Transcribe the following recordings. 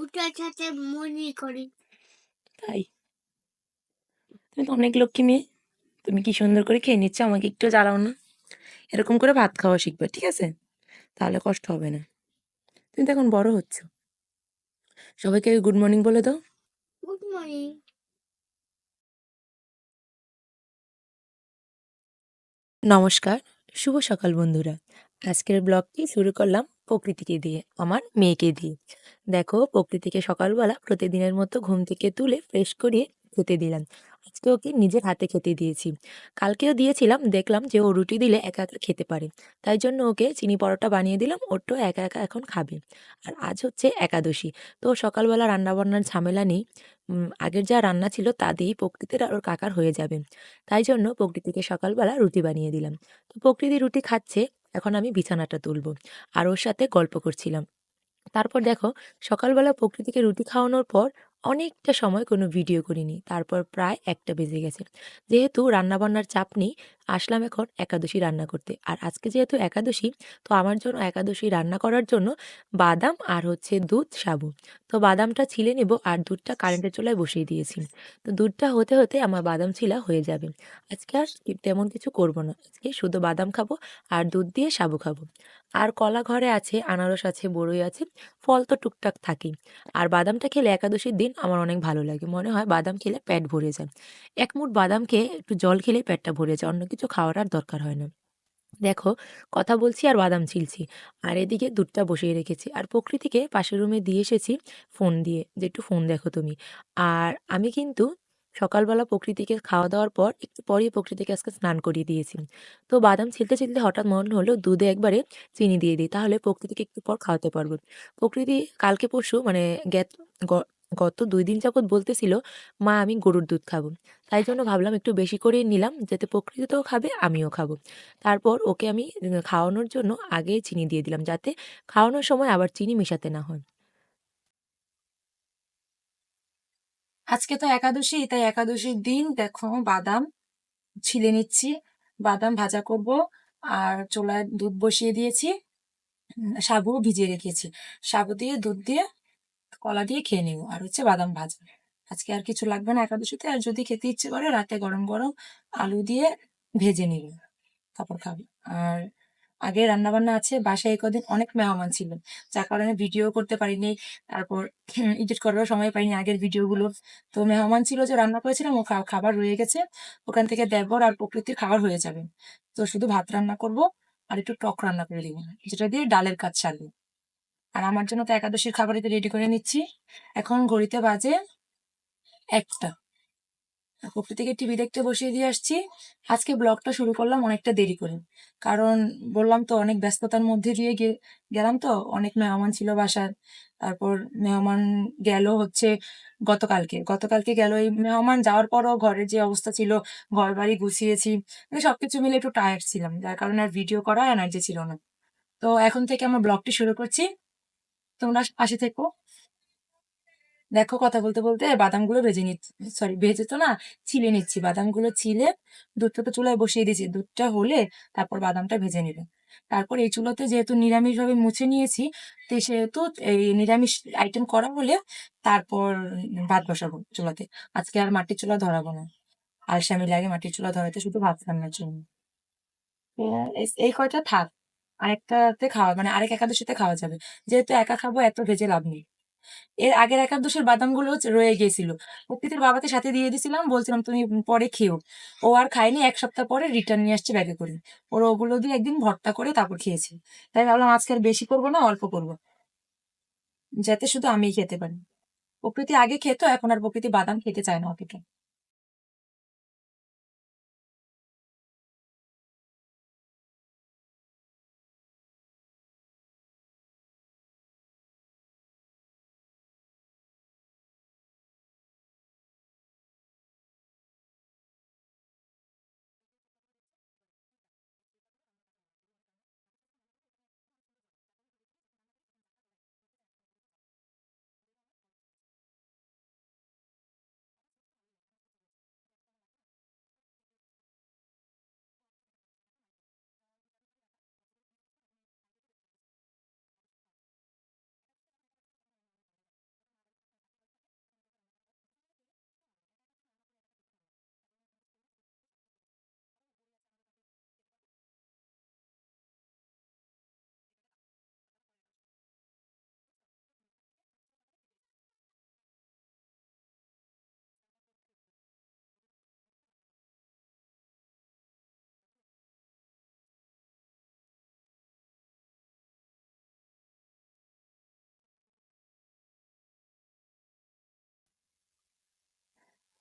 ওটার সাথে মনে করি। তাই? তুমি তো অনেক লক্ষ্মী মেয়ে। তুমি কি সুন্দর করে খেয়ে নিচ্ছ, আমাকে একটু জ্বালাও না। এরকম করে ভাত খাওয়া শিখবে, ঠিক আছে? তাহলে কষ্ট হবে না। তুমি তো এখন বড় হচ্ছ। সবাইকে গুড মর্নিং বলে দাও। Good morning. নমস্কার, শুভ সকাল বন্ধুরা। আজকের ব্লগটি শুরু করলাম প্রকৃতিকে দিয়ে, আমার মেয়েকে দিয়ে। দেখো, প্রকৃতিকে সকালবেলা প্রতিদিনের মতো ঘুম থেকে তুলে ফ্রেশ করিয়ে খেতে দিলাম। আজকে ওকে নিজের হাতে খেতে দিয়েছি। কালকেও দিয়েছিলাম, দেখলাম যে ও রুটি দিলে একা একা খেতে পারে। তাই জন্য ওকে চিনি পরোটা বানিয়ে দিলাম, ওটাও একা একা এখন খাবে। আর আজ হচ্ছে একাদশী, তো সকালবেলা রান্নাবান্নার ঝামেলা নেই। আগের যা রান্না ছিল তা দিয়েই প্রকৃতির আর ওর কাকার হয়ে যাবে। তাই জন্য প্রকৃতিকে সকালবেলা রুটি বানিয়ে দিলাম। তো প্রকৃতি রুটি খাচ্ছে, এখন আমি বিছানাটা তুলবো আর ওর সাথে গল্প করছিলাম। তারপর দেখো, সকালবেলা প্রকৃতিকে রুটি খাওয়ানোর পর অনেকটা সময় কোনো ভিডিও করিনি। তারপর প্রায় ১টা বেজে গেছে। যেহেতু রান্নাবান্নার চাপ নেই, আসলাম এখন একাদশী রান্না করতে। আর আজকে যেহেতু একাদশী, তো আমার জন্য একাদশী রান্না করার জন্য বাদাম আর হচ্ছে দুধ, সাবু। তো বাদামটা ছিলে নেব আর দুধটা কারেন্টের চুলায় বসিয়ে দিয়েছি। তো দুধটা হতে হতে আমার বাদাম ছিলা হয়ে যাবে। আজকে আর তেমন কিছু করব না। আজকে শুধু বাদাম খাবো আর দুধ দিয়ে সাবু খাবো। আর কলা ঘরে আছে, আনারস আছে, বড়ই আছে, ফল তো টুকটাক থাকেই। আর বাদামটা খেলে একাদশীর দিন আমার অনেক ভালো লাগে। মনে হয় বাদাম খেলে পেট ভরে যায়। এক মুঠ বাদাম খেয়ে একটু জল খেলেই পেটটা ভরে যায়। অন্য কিছু খাওয়ার আর দরকার হয় না। দেখো, কথা বলছি আর বাদাম ছিলছি। আর এদিকে দুধটা বসিয়ে রেখেছি। আর প্রকৃতিকে পাশের রুমে দিয়ে এসেছি ফোন দিয়ে, যে একটু ফোন দেখো তুমি। আর আমি কিন্তু সকালবেলা প্রকৃতিকে খাওয়া দাওয়ার পর একটু পরেই প্রকৃতিকে আজকে স্নান করিয়ে দিয়েছি। তো বাদাম ছিলতে ছিলতে হঠাৎ মনে হলো দুধে একবারে চিনি দিয়ে দিই, তাহলে প্রকৃতিকে একটু পর খাওয়াতে পারবো। প্রকৃতি কালকে পরশু মানে গ্যাত গ- গত ২ দিন যাবৎ বলতেছিল, মা আমি গরুর দুধ খাবো। তাই জন্য ভাবলাম একটু বেশি করে নিলাম, যাতে প্রকৃতিও খাবে আমিও খাবো। তারপর ওকে আমি খাওয়ানোর জন্য আগেই চিনি দিয়ে দিলাম, যাতে খাওয়ানোর সময় আবার চিনি মেশাতে না হয়। আজকে তো একাদশী, তাই একাদশীর দিন দেখো বাদাম ছিলে নিচ্ছি, বাদাম ভাজা করব। আর চুলায় দুধ বসিয়ে দিয়েছি, সাবুও ভিজিয়ে রেখেছি। সাবু দিয়ে দুধ দিয়ে কলা দিয়ে খেয়ে নিব, আর হচ্ছে বাদাম ভাজা। আজকে আর কিছু লাগবে না একাদশীতে। আর যদি খেতে ইচ্ছে করে রাতে গরম গরম আলু দিয়ে ভেজে নিব, তারপর খাবো। আর আগে রান্না বান্না আছে, বাসায় এই কদিন অনেক মেহমান ছিল, যার কারণে ভিডিও করতে পারিনি। তারপর এডিট করারও সময় পাইনি আগের ভিডিওগুলো। তো মেহমান ছিল, যে রান্না করেছিলাম, ও খাবার রয়ে গেছে। ওখান থেকে দেবর আর প্রকৃতির খাবার হয়ে যাবে। তো শুধু ভাত রান্না করব আর একটু টক রান্না করে দিব, যেটা দিয়ে ডালের কাজ সারবো। আর আমার জন্য তো একাদশীর খাবার রেডি করে নিচ্ছি। এখন ঘড়িতে বাজে 1টা। প্রকৃতিকে টিভি দেখতে বসিয়ে দিয়ে আসছি। আজকে ব্লগটা শুরু করলাম অনেকটা দেরি করে, কারণ বললাম তো অনেক ব্যস্ততার মধ্যে দিয়ে গেলাম। তো অনেক মেহমান ছিল বাসায়। তারপর মেহমান গেল হচ্ছে গতকালকে গেল। এই মেহমান যাওয়ার পরও ঘরের যে অবস্থা ছিল, ঘর বাড়ি গুছিয়েছি, মানে সবকিছু মিলে একটু টায়ার্ড ছিলাম, যার কারণে আর ভিডিও করার এনার্জি ছিল না। তো এখন থেকে আমার ব্লগটি শুরু করছি, তোমরা পাশে থেকো। দেখো, কথা বলতে বলতে বাদামগুলো ভেজে নিচ্ছি, সরি ভেজে তো না, ছিলে নিচ্ছি। বাদামগুলো ছিলে দুধটা তো চুলায় বসিয়ে দিয়েছি, দুধটা হলে তারপর বাদামটা ভেজে নেবে। তারপর এই চুলাতে যেহেতু নিরামিষ ভাবে মুছে নিয়েছি, তো সেহেতু এই নিরামিষ আইটেম করা হলে তারপর ভাত বসাবো চুলাতে। আজকে আর মাটির চুলা ধরাবো না, আলসেমি লাগে মাটির চুলা ধরাতে, শুধু ভাত রান্নার জন্য। তো এই কয়টা থাক, আরেকটাতে খাওয়া মানে আরেক একাদশীতে খাওয়া যাবে। যেহেতু একা খাবো, এত ভেজে লাভ নেই। এর আগের একাদশের বাদামগুলো রয়ে গিয়েছিল, প্রকৃতির বাবাকে সাথে দিয়ে দিছিলাম, বলছিলাম তুমি পরে খেও। ও আর খায়নি, 1 সপ্তাহ পরে রিটার্ন নিয়ে আসছে ব্যাগে করে। ওর ওগুলো দিয়ে একদিন ভর্তা করে তারপর খেয়েছি। তাই ভাবলাম আজকে আর বেশি করবো না, অল্প করবো, যাতে শুধু আমিই খেতে পারি। প্রকৃতি আগে খেতো, এখন আর প্রকৃতি বাদাম খেতে চায় না অতটা।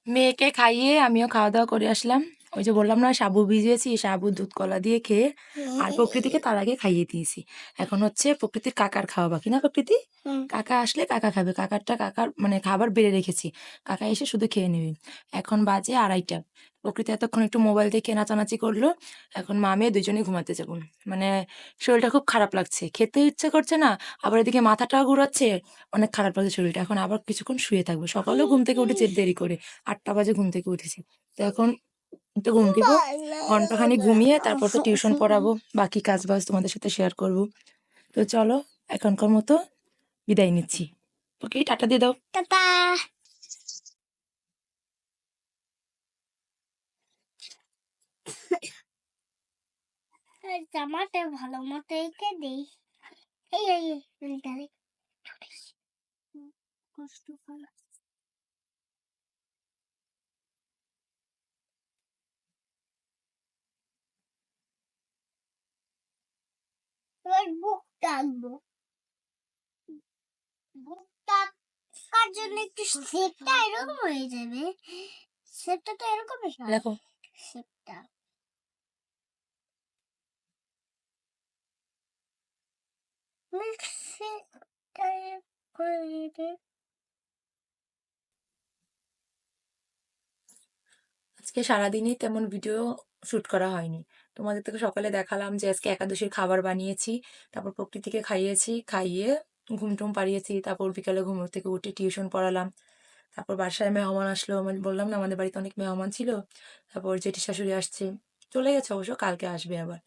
মেয়েকে খাইয়ে আমিও খাওয়া দাওয়া করে আসলাম। ওই যে বললাম না সাবু ভিজিয়েছি, সাবু দুধ কলা দিয়ে খেয়ে আর প্রকৃতিকে তার আগে খাইয়ে দিয়েছি। এখন হচ্ছে প্রকৃতির কাকার খাওয়া বাকি না প্রকৃতি? কাকা আসলে কাকা খাবে। কাকার মানে খাবার বেড়ে রেখেছি। কাকা এসে শুধু খেয়ে নেবে। এখন বাজে ২:৩০। প্রকৃতি এতক্ষণ একটু মোবাইল দেখে নাচানাচি করলো। এখন মা মেয়ে দুজনেই ঘুমাতে যাব। মানে শরীরটা খুব খারাপ লাগছে। খেতেও ইচ্ছে করছে না, আবার এদিকে মাথাটাও ঘুরাচ্ছে। অনেক খারাপ লাগছে শরীরটা। এখন আবার কিছুক্ষণ শুয়ে থাকবো। সকালেও ঘুম থেকে উঠেছি দেরি করে। ৮টা বাজে ঘুম থেকে উঠেছি। তো এখন একটু ঘুম দিব। ঘন্টাখানিক ঘুমিয়ে তারপর তো টিউশন পড়াবো। বাকি কাজ-বাজ তোমাদের সাথে শেয়ার করব। তো চলো এখনকার মতো বিদায় নিচ্ছি। ওকে, টাটা দিয়ে দাও। টাটা। জামাটা ভালো মতো এঁকে দিই। এই তাহলে কষ্ট করে এবার বুক টানবো। বুক টাকার জন্য একটু শেপটা এরকম হয়ে যাবে। শেপটা তো এরকমই হয়। দেখো শেপটা মিক্সিটা করে দিই। আজকে সারাদিনই তেমন ভিডিও শুট করা হয়নি। তোমাদের থেকে সকালে দেখালাম যে আজকে একাদশীর খাবার বানিয়েছি, তারপর প্রকৃতিকে খাইয়েছি, খাইয়ে ঘুম টুম পাড়িয়েছি, তারপর বিকালে ঘুম থেকে উঠে টিউশন পড়ালাম। তারপর বাসায় মেহমান আসলো, বললাম না আমাদের বাড়িতে অনেক মেহমান ছিল। তারপর জেঠি শাশুড়ি আসছে, চলে গেছে অবশ্য, কালকে আসবে আবার।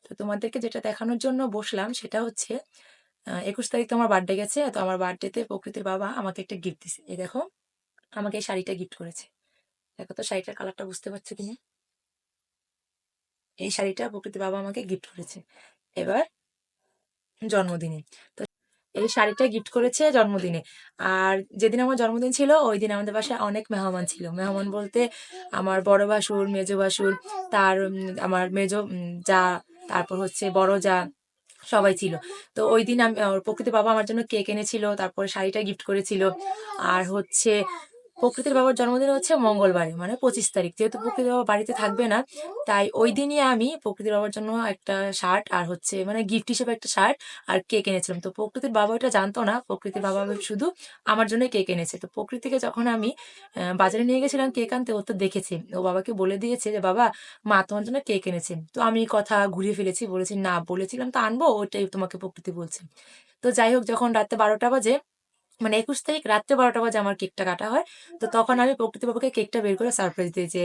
তো তোমাদেরকে যেটা দেখানোর জন্য বসলাম সেটা হচ্ছে ২১ তারিখ তো আমার বার্থডে গেছে। তো আমার বার্থডেতে প্রকৃতির বাবা আমাকে একটা গিফট দিছে। এই দেখো, আমাকে এই শাড়িটা গিফট করেছে। দেখো তো শাড়িটার কালারটা বুঝতে পারছো কিনা? এই শাড়িটা প্রকৃতির বাবা আমাকে গিফট করেছে এবার জন্মদিনে। তো এই শাড়িটা গিফট করেছে জন্মদিনে। আর যেদিন আমার জন্মদিন ছিল ওই দিন আমাদের বাসায় অনেক মেহমান ছিল। মেহমান বলতে আমার বড় ভাসুর, মেজো ভাসুর, তার আমার মেজো যা, তারপর হচ্ছে বড় যা, সবাই ছিল। তো ওই দিন আমি প্রকৃতির বাবা আমার জন্য কেক এনেছিল, তারপরে শাড়িটা গিফট করেছিল। আর হচ্ছে প্রকৃতির বাবার জন্মদিন হচ্ছে মঙ্গলবারে, মানে 25 তারিখ। যেহেতু প্রকৃতির বাবা বাড়িতে থাকবে না, তাই ওই দিনই আমি প্রকৃতির বাবার জন্য একটা শার্ট আর হচ্ছে মানে গিফট হিসেবে একটা শার্ট আর কেক এনেছিলাম। তো প্রকৃতির বাবা এটা জানতো না, প্রকৃতির বাবা শুধু আমার জন্যই কেক এনেছে। তো প্রকৃতিকে যখন আমি বাজারে নিয়ে গেছিলাম কেক আনতে, ও তো দেখেছে, ও বাবাকে বলে দিয়েছে যে বাবা, মা তোমার জন্য কেক এনেছে। তো আমি কথা ঘুরিয়ে ফেলেছি, বলেছি না, বলেছিলাম তো আনবো, ওইটাই তোমাকে প্রকৃতি বলছে। তো যাই হোক, যখন রাতে 12টা বাজে, মানে ২১ তারিখ রাত্রে 12টা বাজে আমার কেকটা কাটা হয়। তো তখন আমি প্রকৃতি বাবাকে কেকটা বের করে সারপ্রাইজ দিই যে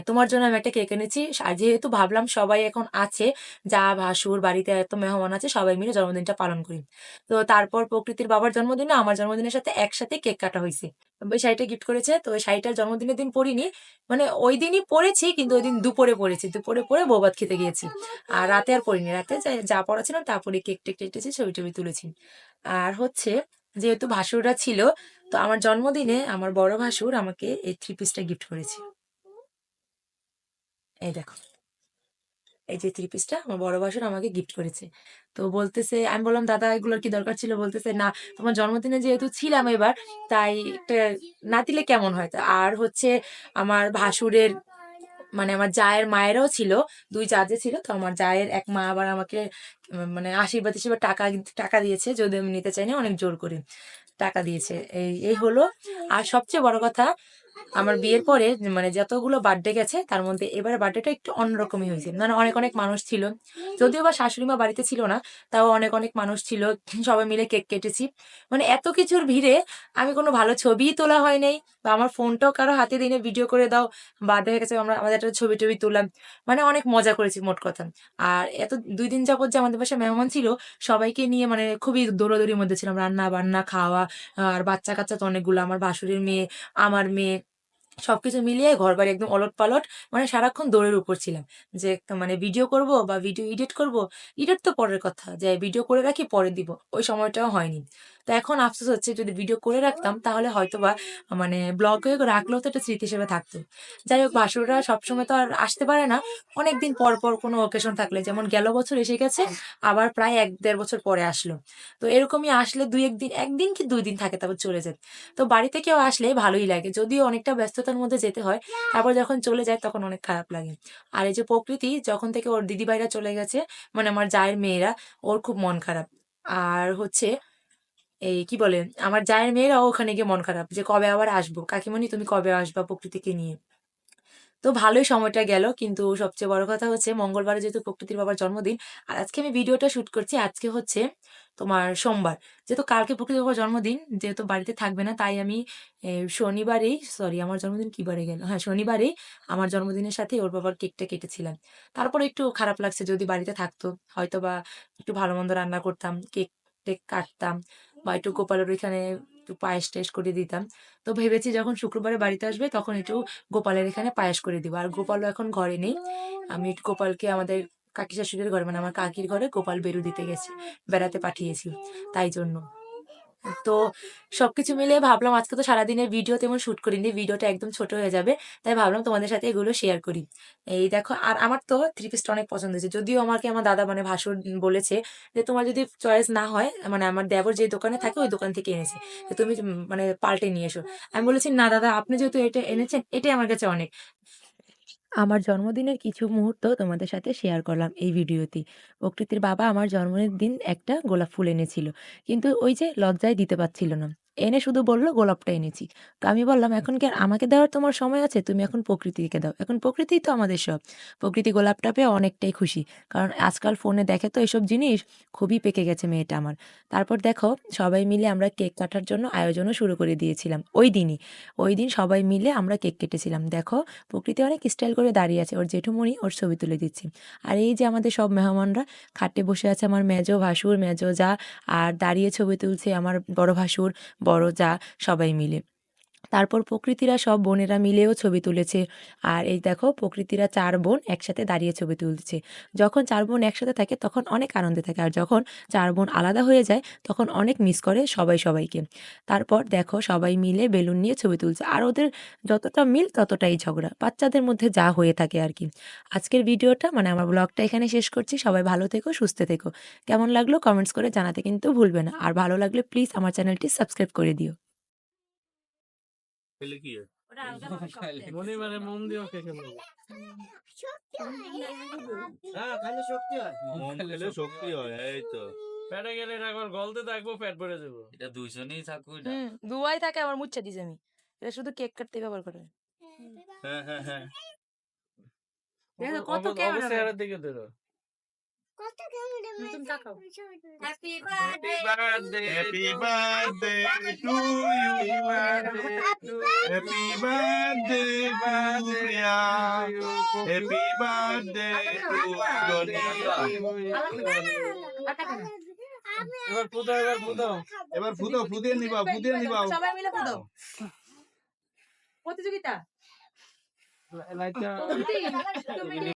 তোমার জন্য আমি একটা কেক এনেছি। আর যেহেতু ভাবলাম সবাই এখন আছে, যা ভাসুর বাড়িতে এত মেহমান আছে, সবাই মিলে জন্মদিনটা পালন করি। তো তারপর প্রকৃতির বাবার জন্মদিনে আমার জন্মদিনের সাথে একসাথে কেক কাটা হয়েছে। ওই শাড়িটা গিফট করেছে। তো ওই শাড়িটার জন্মদিনের দিন পরিনি, মানে ওই দিনই পরেছি, কিন্তু ওই দিন দুপুরে পরেছি, দুপুরে পরে বৌভাত খেতে গিয়েছি। আর রাতে আর পরিনি, রাতে যা যা পরা ছিল তারপরে কেক টেক কেটেছি, ছবি টবি তুলেছি। আর হচ্ছে যেহেতু ভাসুররা ছিল, তো আমার জন্মদিনে আমার বড় ভাসুর আমাকে এই থ্রি পিসটা গিফট করেছে। এই দেখো, এই যে থ্রি পিসটা আমার বড় ভাসুর আমাকে গিফট করেছে। তো বলতেছে, আমি বললাম দাদা এগুলোর কি দরকার ছিল? বলতেছে না, তোমার জন্মদিনে যেহেতু ছিলাম এবার, তাই একটা না দিলে কেমন হয়। আর হচ্ছে আমার ভাসুরের মানে আমার জায়ের মায়েরাও ছিল, দুই জা যে ছিল। তো আমার জায়ের এক মা আবার আমাকে মানে আশীর্বাদ হিসেবে টাকা টাকা দিয়েছে, যদি আমি নিতে চাই না, অনেক জোর করে টাকা দিয়েছে। এই এই হলো। আর সবচেয়ে বড় কথা, আমার বিয়ের পরে মানে যতগুলো বার্থডে গেছে তার মধ্যে এবারে বার্থডেটা একটু অন্যরকমই হয়েছে। মানে অনেক অনেক মানুষ ছিল, যদিও বা শাশুড়ি মা বাড়িতে ছিল না, তাও অনেক অনেক মানুষ ছিল, সবাই মিলে কেক কেটেছি। মানে এত কিছুর ভিড়ে আমি কোনো ভালো ছবিই তোলা হয় নাই, বা আমার ফোনটাও কারো হাতে দিনে ভিডিও করে দাও, বা দেখা গেছে আমাদের একটা ছবি টবি তুললাম। মানে অনেক মজা করেছি মোট কথা। আর এত 2 দিন যাবত যে আমাদের বাসায় মেহমান ছিল, সবাইকে নিয়ে মানে খুবই দৌড়াদৌড়ির মধ্যে ছিলাম, রান্না বান্না খাওয়া। আর বাচ্চা কাচ্চা তো অনেকগুলো, আমার ভাসুরের মেয়ে, আমার মেয়ে, সবকিছু মিলিয়ে ঘরবাড়ি একদম ওলটপালট। মানে সারাক্ষণ দৌড়ের উপর ছিলাম যে একটা মানে ভিডিও করব বা ভিডিও এডিট করব। এডিট তো পরের কথা, যে ভিডিও করে রাখি পরে দিব, ওই সময়টাও হয়নি। তো এখন আফসোস হচ্ছে যদি ভিডিও করে রাখতাম তাহলে হয়তোবা মানে ব্লগ হয়ে রাখলেও তো একটা স্মৃতি হিসেবে থাকতো। যাই হোক, ভাসুররা সবসময় তো আর আসতে পারে না। অনেকদিন পর পর কোনো অকেশন থাকলে, যেমন গেল বছর এসে গেছে, আবার প্রায় ১-১.৫ বছর পরে আসলো। তো এরকমই আসলে ২-১ দিন, ১ দিন কি ২ দিন থাকে তারপর চলে যায়। তো বাড়িতে কেউ আসলে ভালোই লাগে, যদিও অনেকটা ব্যস্ততার মধ্যে যেতে হয়। তারপর যখন চলে যায় তখন অনেক খারাপ লাগে। আর এই যে প্রকৃতি যখন থেকে ওর দিদিভাইরা চলে গেছে, মানে আমার জায়ের মেয়েরা, ওর খুব মন খারাপ। আর হচ্ছে এই কি বলে, আমার জায়ের মেয়েরাও ওখানে গিয়ে মন খারাপ যে কবে আবার আসবো, কাকিমণি তুমি কবে আসবা প্রকৃতিকে নিয়ে। তো ভালোই সময়টা গেল, কিন্তু সবচেয়ে বড় কথা হচ্ছে মঙ্গলবারে যেহেতু প্রকৃতির বাবার জন্মদিন, আর আজকে আমি ভিডিওটা শুট করছি, আজকে হচ্ছে তোমার সোমবার। যেহেতু কালকে প্রকৃতির বাবার জন্মদিন, যেহেতু বাড়িতে থাকবে না, তাই আমি শনিবারেই, সরি আমার জন্মদিন কি বারে গেল, হ্যাঁ শনিবারেই আমার জন্মদিনের সাথে ওর বাবার কেকটা কেটেছিলাম। তারপরে একটু খারাপ লাগছে, যদি বাড়িতে থাকতো হয়তো বা একটু ভালো মন্দ রান্না করতাম, কেক টেক কাটতাম, বা একটু গোপালের ওইখানে একটু পায়েস টায়েস করে দিতাম। তো ভেবেছি যখন শুক্রবারে বাড়িতে আসবে তখন একটু গোপালের এখানে পায়েস করে দিব। আর গোপালও এখন ঘরে নেই, আমি একটু গোপালকে আমাদের কাকি শাশুড়ির ঘরে, মানে আমার কাকির ঘরে গোপাল বেরু দিতে গেছে, বেড়াতে পাঠিয়েছি, তাই জন্য। তো সবকিছু মিলিয়ে ভাবলাম আজকে তো সারাদিনের ভিডিও তেমন শুট করিনি, ভিডিওটা একদম ছোট হয়ে যাবে, তাই ভাবলাম তোমাদের সাথে এগুলো শেয়ার করি। এই দেখো, আর আমার তো থ্রি পিসটা অনেক পছন্দ হয়েছে, যদিও আমাকে আমার দাদা মানে ভাসুর বলেছে যে তোমার যদি চয়েস না হয়, মানে আমার দেবর যে দোকানে থাকে ওই দোকান থেকে এনেছে, যে তুমি মানে পাল্টে নিয়ে এসো। আমি বলেছি না দাদা, আপনি যেহেতু এটা এনেছেন এটাই আমার কাছে অনেক। আমার জন্মদিনের কিছু মুহূর্ত তোমাদের সাথে শেয়ার করলাম এই ভিডিওতে। প্রকৃতির বাবা আমার জন্মদিনের দিন একটা গোলাপ ফুল এনেছিল। কিন্তু ওই যে লজ্জায় দিতে পারছিল না। এনে শুধু বলল গোলাপটা এনেছি। তো আমি বললাম, "এখন কি আর আমাকে দেওয়ার তোমার সময় আছে? তুমি এখন প্রকৃতিকে দাও। এখন প্রকৃতিই তো আমাদের সব।" প্রকৃতি গোলাপটা পেয়ে অনেকটাই খুশি। কারণ আজকাল ফোনে দেখে তো এসব জিনিস, খুবই পেকে গেছে মেয়েটা আমার। তারপর দেখো, সবাই মিলে আমরা কেক কাটার জন্য আয়োজনও শুরু করে দিয়েছিলাম ওই দিনই। ওইদিন সবাই মিলে আমরা কেক কেটেছিলাম। দেখো, প্রকৃতি অনেক স্টাইল করে দাঁড়িয়ে আছে, ওর জেঠুমনি ওর ছবি তুলে দিচ্ছে। আর এই যে আমাদের সব মেহমানরা খাটে বসে আছে, আমার মেজো ভাসুর, মেজো জা, আর দাঁড়িয়ে ছবি তুলছে আমার বড় ভাসুর, বড় জা, সবাই মিলে। তারপর প্রকৃতিরা সব বোনেরা মিলেও ছবি তুলেছে। আর এই দেখো, প্রকৃতিরা ৪ বোন একসাথে দাঁড়িয়ে ছবি তুলছে। যখন ৪ বোন একসাথে থাকে তখন অনেক আনন্দে থাকে, আর যখন ৪ বোন আলাদা হয়ে যায় তখন অনেক মিস করে সবাই সবাইকে। তারপর দেখো, সবাই মিলে বেলুন নিয়ে ছবি তুলছে, আর ওদের যতটা মিল ততটাই ঝগড়া, বাচ্চাদের মধ্যে যা হয়ে থাকে আর কি। আজকের ভিডিওটা, মানে আমার ব্লগটা এখানে শেষ করছি। সবাই ভালো থেকো, সুস্থ থেকো। কেমন লাগলো কমেন্টস করে জানাতে কিন্তু ভুলবে না, আর ভালো লাগলে প্লিজ আমার চ্যানেলটি সাবস্ক্রাইব করে দিও। খেলে কি হয়? ওটা আলগা ভাবে শক্ত। মনিবারে মন দিও কে খেলে সত্যি হ্যাঁ খালি শক্তি হয় মন খেলে শক্তি হয়, এই তো। পেটে গেলে এটা একবার গলতে থাকবো, পেট ভরে যাবো। এটা দুইজনেই থাকবো এটা দুয়াই থাকে, আমার মুচ্ছে দিছে আমি। এটা শুধু কেক কাটতে ব্যবহার করে। হ্যাঁ হ্যাঁ হ্যাঁ, দেখো কত ক্যামেরা। চেহারার দিকে ধরো। কত ক্যামেরা তুমি তাকাও। Happy Happy birthday, happy birthday to you. Happy birthday, Maria. Happy birthday to Johnny. এবার ফুদাও, এবার ফুদাও, এবার ফুদাও, ফুদিয়ে নিবা, ফুদিয়ে নিবা। সবাই মিলে ফুদাও। প্রতিযোগিতা। লাইটটা